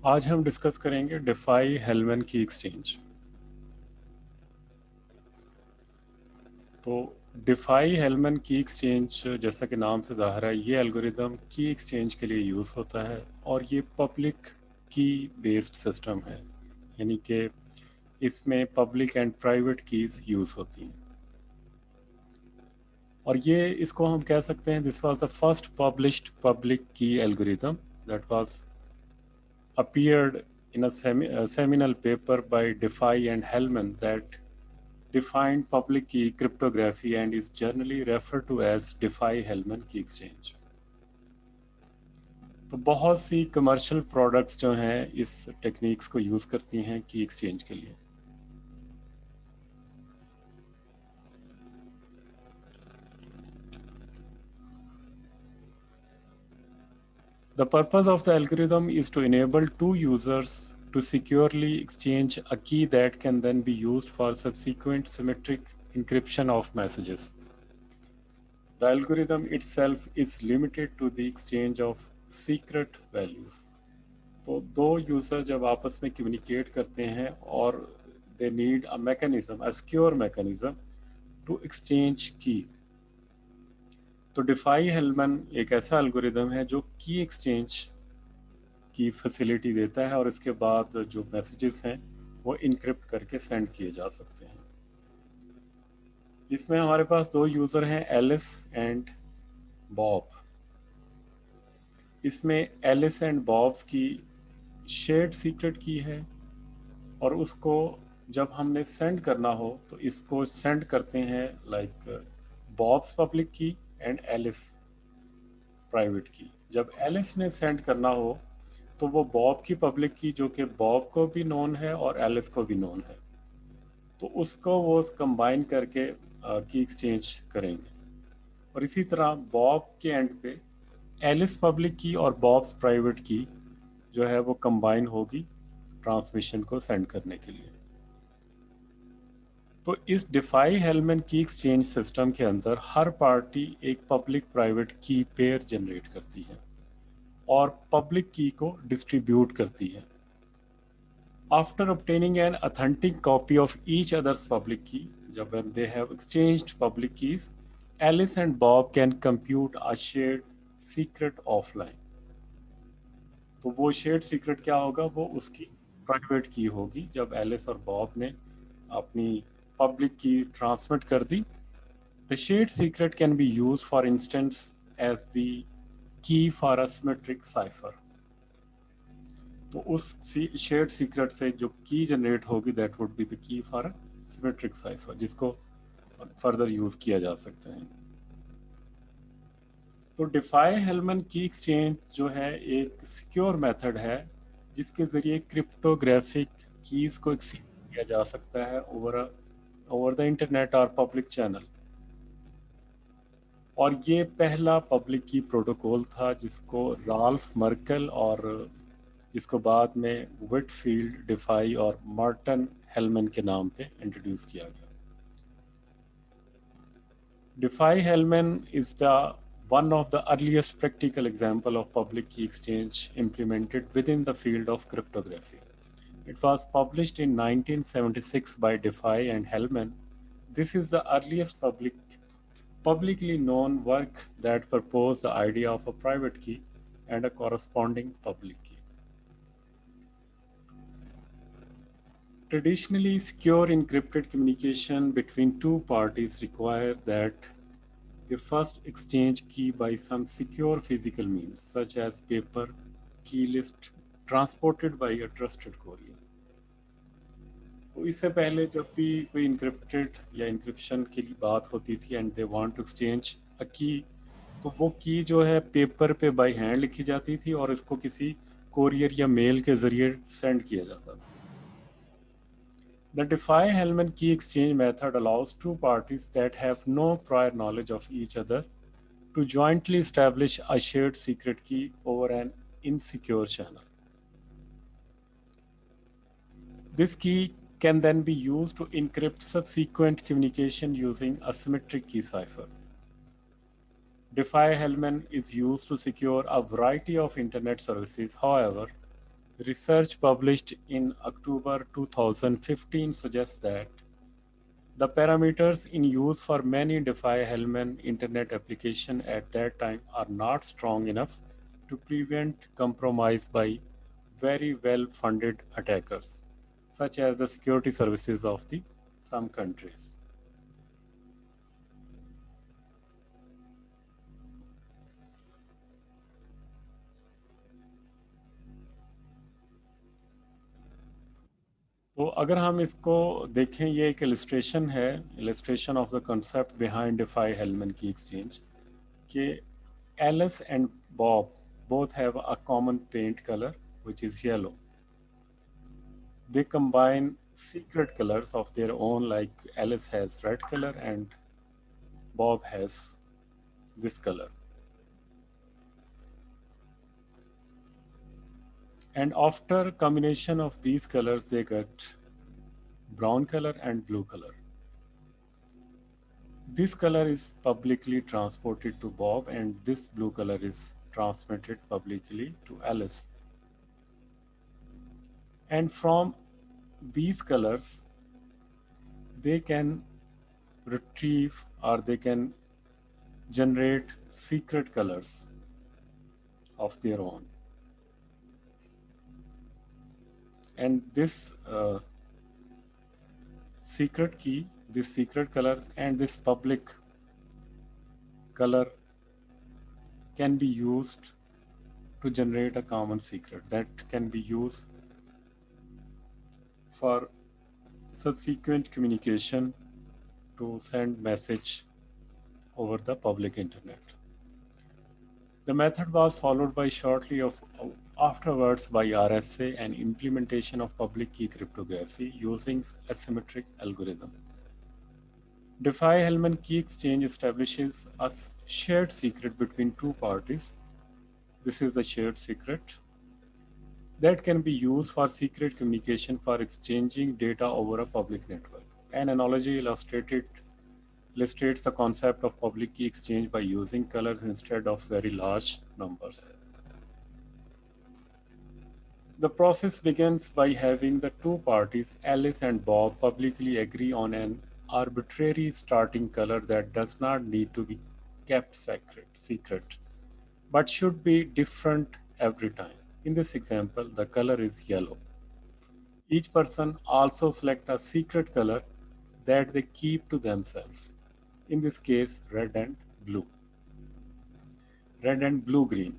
आज हम डिस्कस करेंगे डिफाई हेलमन की एक्सचेंज। तो डिफाई हेलमन की एक्सचेंज, जैसा कि नाम से ज़ाहिर है, ये एल्गोरिदम की एक्सचेंज के लिए यूज़ होता है और ये पब्लिक की बेस्ड सिस्टम है, यानी कि इसमें public and private keys use होती हैं। और ये इसको हम कह सकते हैं, this was the first published public key algorithm that was appeared in a seminal paper by DeFi and Hellman that defined public key cryptography and is generally referred to as DeFi-Hellman key exchange। तो बहुत सी commercial products जो हैं इस techniques को use करती हैं की exchange के लिए। The purpose of the algorithm is to enable two users to securely exchange a key that can then be used for subsequent symmetric encryption of messages. The algorithm itself is limited to the exchange of secret values। तो दो user जब आपस में communicate करते हैं और they need a mechanism, a secure mechanism to exchange key. तो DeFi हेलमन एक ऐसा एल्गोरिदम है जो की एक्सचेंज की फैसिलिटी देता है और इसके बाद जो मैसेजेस हैं वो इनक्रिप्ट करके सेंड किए जा सकते हैं। इसमें हमारे पास दो यूज़र हैं, एलिस एंड बॉब। इसमें एलिस एंड बॉब्स की शेयर्ड सीक्रेट की है और उसको जब हमने सेंड करना हो तो इसको सेंड करते हैं लाइक बॉब्स पब्लिक की एंड एलिस प्राइवेट की। जब एलिस ने सेंड करना हो तो वो बॉब की पब्लिक की, जो कि बॉब को भी नोन है और एलिस को भी नोन है, तो उसको वो कंबाइन करके की एक्सचेंज करेंगे। और इसी तरह बॉब के एंड पे एलिस पब्लिक की और बॉब्स प्राइवेट की जो है वो कंबाइन होगी ट्रांसमिशन को सेंड करने के लिए। तो इस DeFi Hellman key exchange system के अंदर हर पार्टी एक पब्लिक प्राइवेट की पेयर जनरेट करती है और पब्लिक की को डिस्ट्रीब्यूट करती है। After obtaining an authentic copy of each other's public key, जब when they have exchanged public keys, Alice and Bob can compute a shared secret offline। तो वो शेयर्ड सीक्रेट क्या होगा, वो उसकी प्राइवेट की होगी। जब एलिस और बॉब ने अपनी पब्लिक की ट्रांसमिट कर दी, the shared secret can be use for instance as the key for a symmetric cipher. तो उस शेयर्ड सीक्रेट से जो की जनरेट होगी that would be the key for a symmetric cipher, जिसको further use किया जा सकता है। तो डिफाई हेलमन की एक्सचेंज जो है एक सिक्योर मेथड है जिसके ज़रिए क्रिप्टोग्राफिक कीज़ को एक्सचेंज किया जा सकता है ओवर द इंटरनेट और पब्लिक चैनल। और ये पहला पब्लिक की प्रोटोकॉल था जिसको राल्फ मर्कल और जिसको बाद में विटफील्ड डिफाई और मार्टन हेलमन के नाम पे इंट्रोड्यूस किया गया। DeFi Hellman is the one of the earliest practical example of public key exchange implemented within the field of cryptography. It was published in 1976 by DeFi and Hellman. This is the earliest publicly known work that proposed the idea of a private key and a corresponding public key. Traditionally, secure encrypted communication between two parties require that they first exchange key by some secure physical means, such as paper, key list, transported by a trusted courier। तो इससे पहले जब भी कोई encrypted या encryption की बात होती थी and they want to exchange a key, तो वो की जो है पेपर पे बाय हैंड लिखी जाती थी और इसको किसी कोरियर या मेल के ज़रिए सेंड किया जाता था। The Diffie-Hellman key exchange method allows two parties that have no prior knowledge of each other to jointly establish a shared secret key over an insecure channel. This key can then be used to encrypt subsequent communication using a symmetric key cipher. Diffie-Hellman is used to secure a variety of internet services. However, Research published in October 2015 suggests that the parameters in use for many Diffie-Hellman internet applications at that time are not strong enough to prevent compromise by very well-funded attackers, such as the security services of the some countries. तो अगर हम इसको देखें, ये एक illustration है, illustration of the concept behind Diffie Hellman key exchange कि Alice and Bob both have a common paint color, which is yellow. They combine secret colors of their own, like Alice has red color and Bob has this color. And after combination of these colors, they get brown color and blue color. This color is publicly transported to Bob, and this blue color is transmitted publicly to Alice. And from these colors, they can retrieve or they can generate secret colors of their own. And this secret key, this secret colors, and this public color can be used to generate a common secret that can be used for subsequent communication to send message over the public internet. The method was followed by shortly afterwards by RSA and implementation of public key cryptography using asymmetric algorithm. Diffie-Hellman key exchange establishes a shared secret between two parties. This is the shared secret that can be used for secret communication for exchanging data over a public network. An analogy illustrates the concept of public key exchange by using colors instead of very large numbers. The process begins by having the two parties, Alice and Bob, publicly agree on an arbitrary starting color that does not need to be kept secret, but should be different every time. In this example, the color is yellow. Each person also select a secret color that they keep to themselves. In this case, red and blue. Red and blue-green.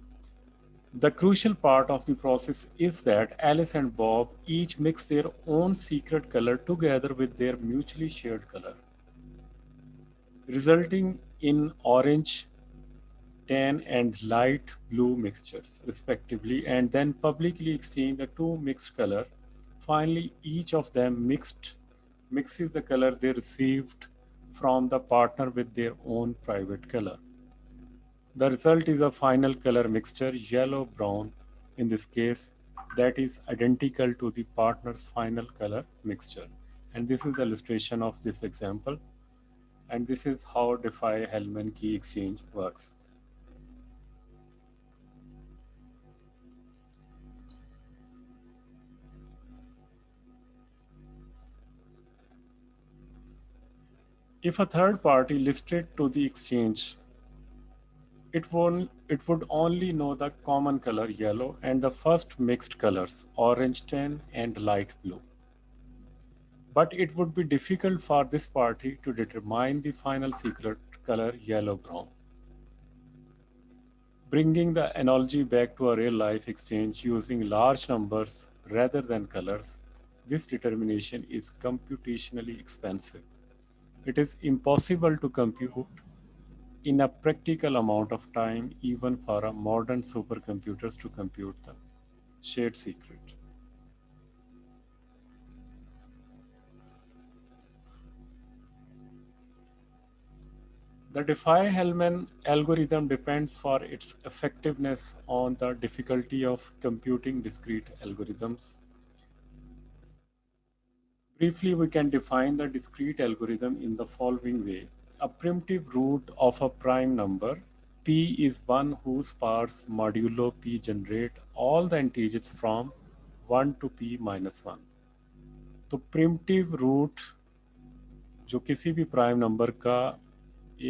The crucial part of the process is that Alice and Bob each mix their own secret color together with their mutually shared color, resulting in orange, tan, and light blue mixtures, respectively, and then publicly exchange the two mixed color. Finally, each of them mixes the color they received from the partner with their own private color. The result is a final color mixture, yellow-brown in this case, that is identical to the partner's final color mixture. And this is illustration of this example. And this is how Diffie-Hellman key exchange works. If a third party listed to the exchange, it would only know the common color yellow and the first mixed colors, orange, tan, and light blue. But it would be difficult for this party to determine the final secret color yellow-brown. Bringing the analogy back to a real-life exchange using large numbers rather than colors, this determination is computationally expensive. It is impossible to compute in a practical amount of time, even for a modern supercomputers to compute the shared secret. The Diffie-Hellman algorithm depends for its effectiveness on the difficulty of computing discrete algorithms. Briefly, we can define the discrete algorithm in the following way. A primitive root of a prime number, p is one whose parts modulo p generate all the integers from 1 to p minus 1। तो primitive root जो किसी भी prime number का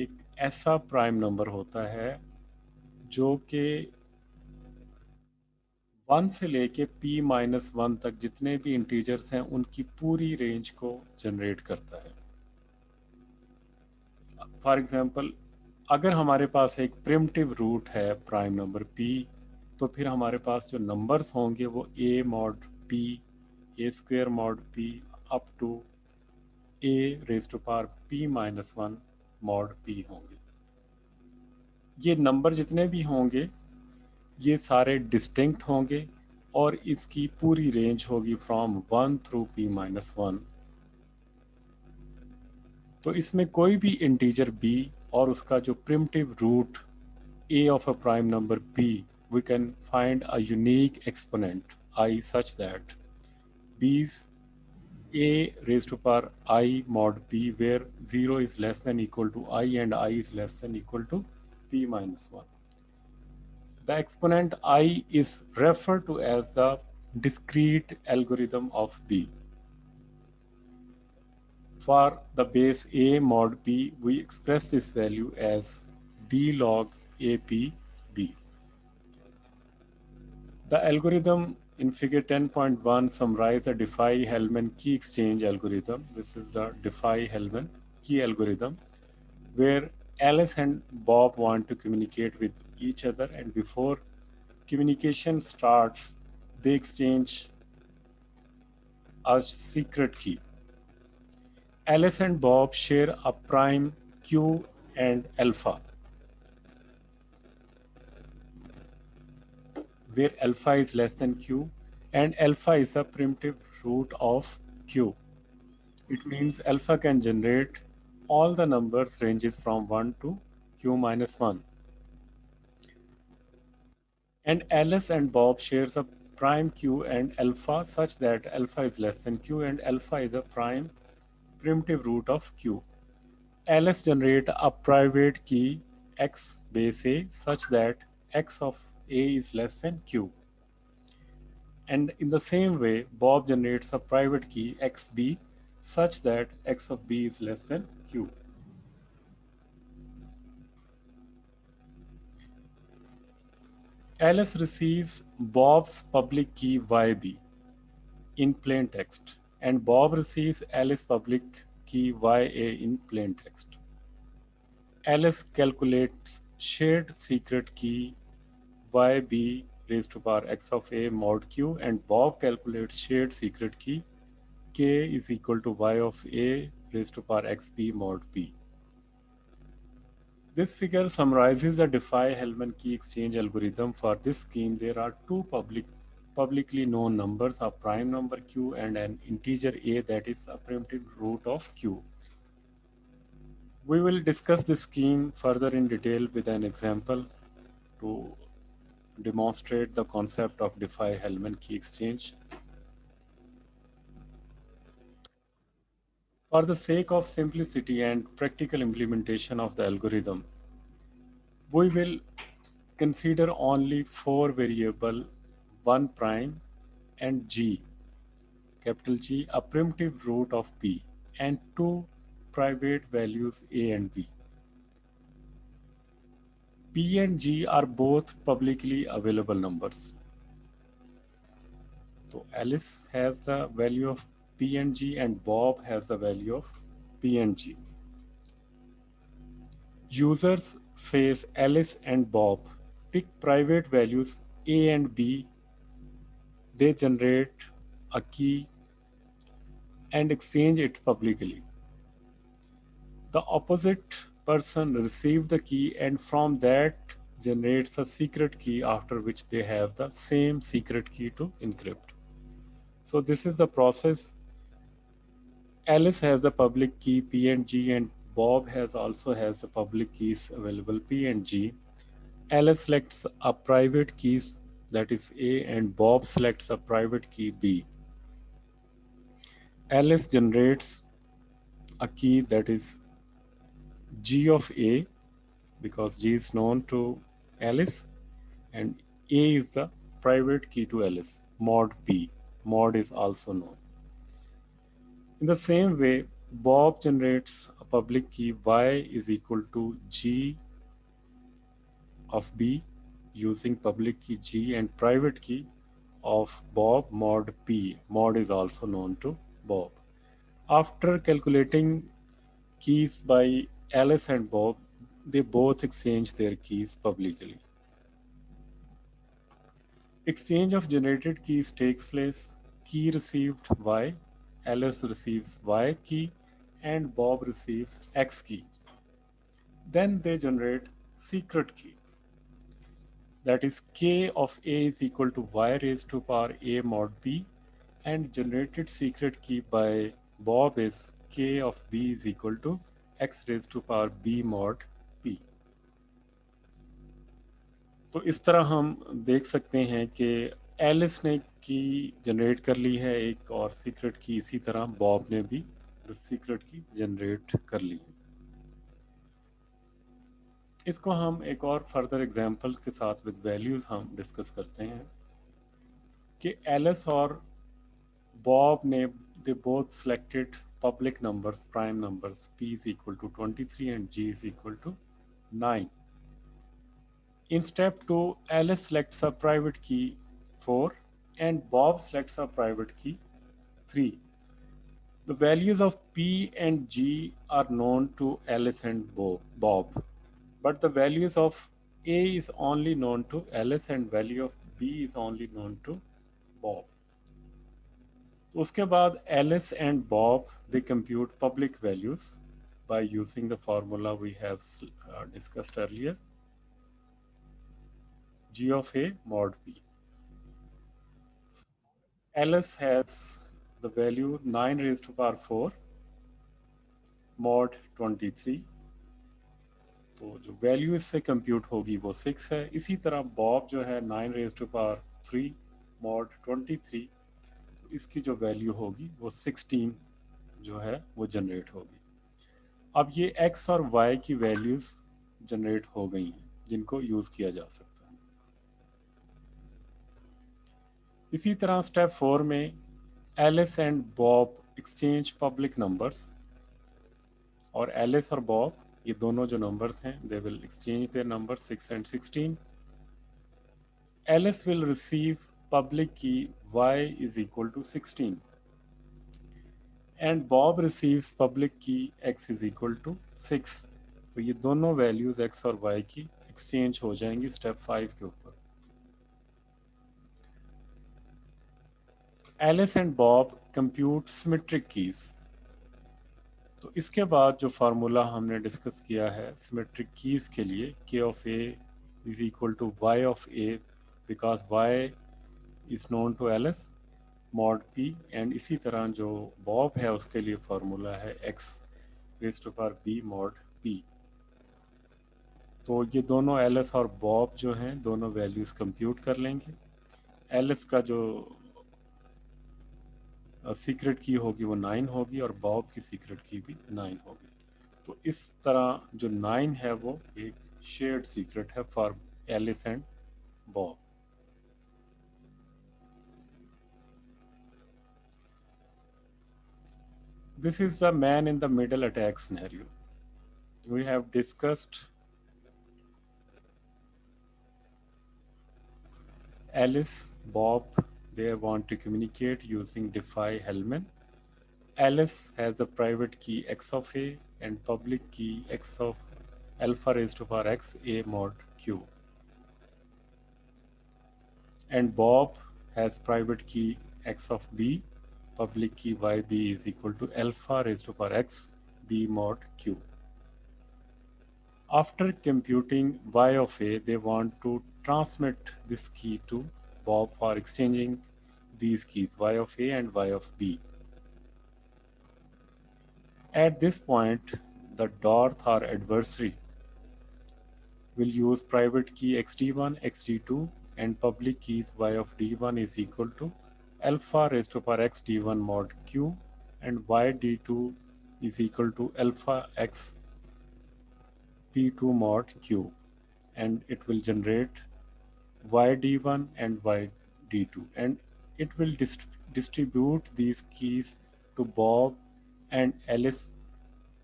एक ऐसा prime number होता है जो कि 1 से लेके p माइनस 1 तक जितने भी इंटीजर्स हैं उनकी पूरी रेंज को जनरेट करता है। फॉर एग्जांपल, अगर हमारे पास एक प्रिमिटिव रूट है प्राइम नंबर p, तो फिर हमारे पास जो नंबर्स होंगे वो a mod p, a square mod p up to a raise to power p minus 1 mod p होंगे। ये नंबर जितने भी होंगे ये सारे डिस्टिंक्ट होंगे और इसकी पूरी रेंज होगी फ्रॉम 1 थ्रू p माइनस 1। तो इसमें कोई भी इंटीजर b और उसका जो primitive root a of a prime number p, we can find a unique exponent I such that b is a raised to power I mod p, where 0 is less than equal to I and I is less than equal to p minus 1. The exponent I is referred to as the discrete algorithm of b. For the base a mod p, we express this value as d log ap b. The algorithm in figure 10.1 summarizes the Diffie-Hellman key exchange algorithm. This is the Diffie-Hellman key algorithm, where Alice and Bob want to communicate with each other, and before communication starts, they exchange a secret key. Alice and Bob share a prime Q and alpha, where alpha is less than Q and alpha is a primitive root of Q. It means alpha can generate all the numbers ranges from 1 to q minus 1. And Alice and Bob shares a prime q and alpha such that alpha is less than q and alpha is a prime primitive root of q. Alice generate a private key x base a such that x of a is less than q. And in the same way, Bob generates a private key xb such that x of b is less than q. Alice receives Bob's public key YB in plain text, and Bob receives Alice's public key YA in plain text. Alice calculates shared secret key YB raised to power x of a mod q, and Bob calculates shared secret key k is equal to y of a raised to power xb mod p. This figure summarizes the Diffie-Hellman key exchange algorithm. For this scheme, there are two publicly known numbers, a prime number q and an integer a that is a primitive root of q. We will discuss this scheme further in detail with an example to demonstrate the concept of Diffie-Hellman key exchange. For the sake of simplicity and practical implementation of the algorithm, we will consider only four variables, 1 prime and g, capital G, a primitive root of p, and two private values a and b. P and g are both publicly available numbers. So Alice has the value of p and g and Bob has the value of p and g. Users says Alice and Bob pick private values a and b. They generate a key and exchange it publicly. The opposite person receives the key and from that generates a secret key, after which they have the same secret key to encrypt. So this is the process. Alice has the public key p and g, and Bob also has the public keys available p and g. Alice selects a private keys, that is a, and Bob selects a private key b. Alice generates a key that is g of a, because g is known to Alice, and a is the private key to Alice, mod p. mod is also known. In the same way, Bob generates a public key y is equal to g of b using public key g and private key of Bob mod p. Mod is also known to Bob. After calculating keys by Alice and Bob, they both exchange their keys publicly. Exchange of generated keys takes place. Key received y, Alice receives y key, and Bob receives x key. Then they generate secret key. That is k of a is equal to y raised to power a mod b, and generated secret key by Bob is k of b is equal to x raised to power b mod p. तो इस तरह हम देख सकते हैं कि Alice ने की जनरेट कर ली है एक, और सीक्रेट की इसी तरह बॉब ने भी सीक्रेट की जनरेट कर ली है। इसको हम एक और फर्दर एग्जांपल के साथ विद वैल्यूज हम डिस्कस करते हैं कि एलिस और बॉब ने they both selected public numbers, prime numbers, p is equal to 23 and g is equal to 9. In step 2, Alice selects a private key 4 and Bob selects a private key 3. The values of p and g are known to Alice and Bob, but the values of a is only known to Alice and value of b is only known to Bob. तो उसके बाद Alice and Bob they compute public values by using the formula we have discussed earlier, g of a mod b. Alice has the value 9 raised to power 4 mod 23, तो जो value इससे compute होगी वो 6 है। इसी तरह बॉब जो है 9 रेज टू पावर 3 मॉड 23, तो इसकी जो वैल्यू होगी वो 16 जो है वो जनरेट होगी। अब ये x और y की वैल्यूज जनरेट हो गई हैं जिनको यूज़ किया जा सकता है। इसी तरह स्टेप 4 में Alice and Bob exchange public numbers, और एलिस और बॉब ये दोनों जो नंबर्स हैं they will exchange their number 6 and 16. Alice will receive public key y is equal to 16 and Bob receives public key x is equal to 6. तो ये दोनों values x और y की एक्सचेंज हो जाएंगी स्टेप 5 के ऊपर। Alice and Bob compute symmetric keys. तो इसके बाद जो फार्मूला हमने डिस्कस किया है सिमेट्रिक कीज के लिए, k of a is equal to y of a because y is known to Alice mod p, and इसी तरह जो बॉब है उसके लिए फार्मूला है x raised to power b mod p। तो ये दोनों एलिस और बॉब जो हैं दोनों वैल्यूज कंप्यूट कर लेंगे। एलिस का जो सीक्रेट की होगी वो 9 होगी और बॉब की सीक्रेट की भी 9 होगी। तो इस तरह जो 9 है वो एक शेयर्ड सीक्रेट है for Alice and Bob. This is a man in the middle attack scenario. We have discussed Alice, Bob, they want to communicate using Diffie-Hellman. Alice has a private key x of a and public key x of alpha raised to power x a mod q. And Bob has private key x of b, public key yb is equal to alpha raised to power x b mod q. After computing y of a, they want to transmit this key to Bob for exchanging these keys y of a and y of b. At this point, the Dorth or adversary will use private key xd1, xd2 and public keys y of d1 is equal to alpha raised to power x d1 mod q and y d2 is equal to alpha x p2 mod q, and it will generate y d1 and y d2, and it will distribute these keys to Bob and Alice,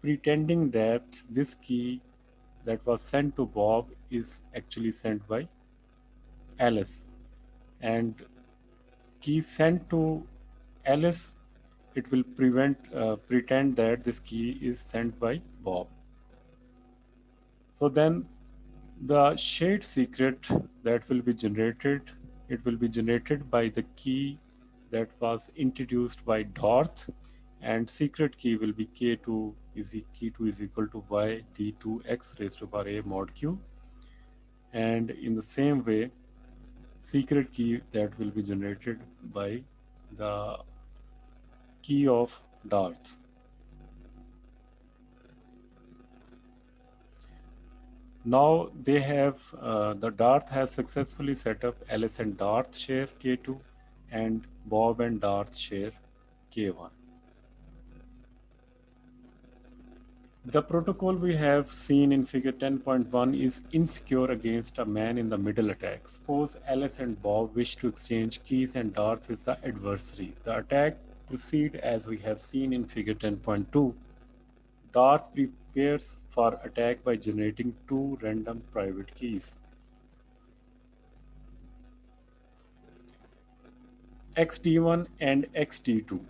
pretending that this key that was sent to Bob is actually sent by Alice. And key sent to Alice, it will pretend that this key is sent by Bob. So then the shared secret that will be generated, it will be generated by the key that was introduced by Dorth, and secret key will be k2 is equal to y d2x raised to the power a mod q. And in the same way, secret key that will be generated by the key of Darth. Now they have the Darth has successfully set up Alice and Darth share K2 and Bob and Darth share K1. The protocol we have seen in figure 10.1 is insecure against a man in the middle attack. Suppose Alice and Bob wish to exchange keys and Darth is the adversary. The attack proceeds as we have seen in figure 10.2. Darth prepares for attack by generating two random private keys. XD1 and XD2,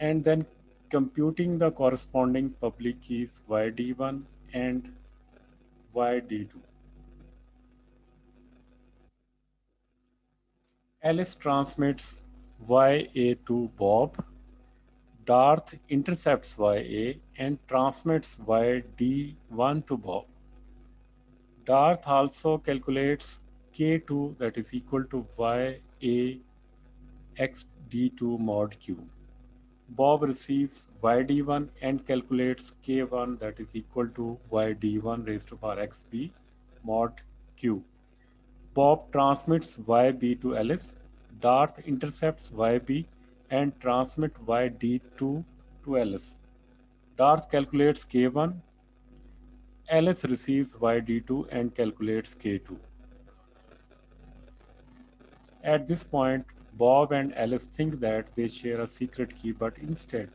and then computing the corresponding public keys YD1 and YD2. Alice transmits YA to Bob. Darth intercepts YA and transmits YD1 to Bob. Darth also calculates K2 that is equal to YA XD2 mod Q. Bob receives YD1 and calculates K1 that is equal to YD1 raised to power XB mod Q. Bob transmits YB to Alice. Darth intercepts YB and transmits YD2 to Alice. Darth calculates K1. Alice receives YD2 and calculates K2. At this point, Bob and Alice think that they share a secret key, but instead,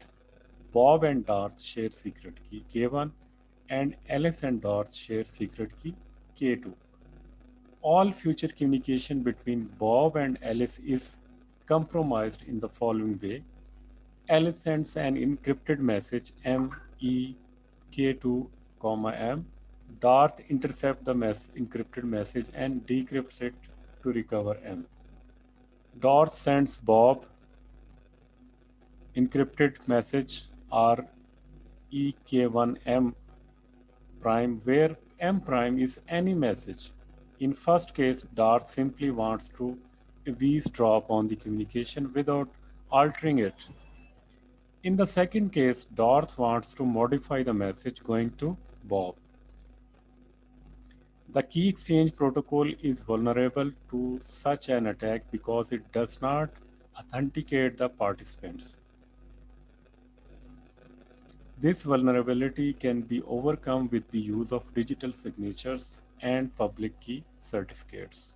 Bob and Darth share secret key K1 and Alice and Darth share secret key K2. All future communication between Bob and Alice is compromised in the following way. Alice sends an encrypted message MEK2, M. Darth intercepts the encrypted message and decrypts it to recover M. Darth sends Bob encrypted message REK1M prime, where M prime is any message. In first case, Darth simply wants to eavesdrop on the communication without altering it. In the second case, Darth wants to modify the message going to Bob. The key exchange protocol is vulnerable to such an attack because it does not authenticate the participants. This vulnerability can be overcome with the use of digital signatures and public key certificates.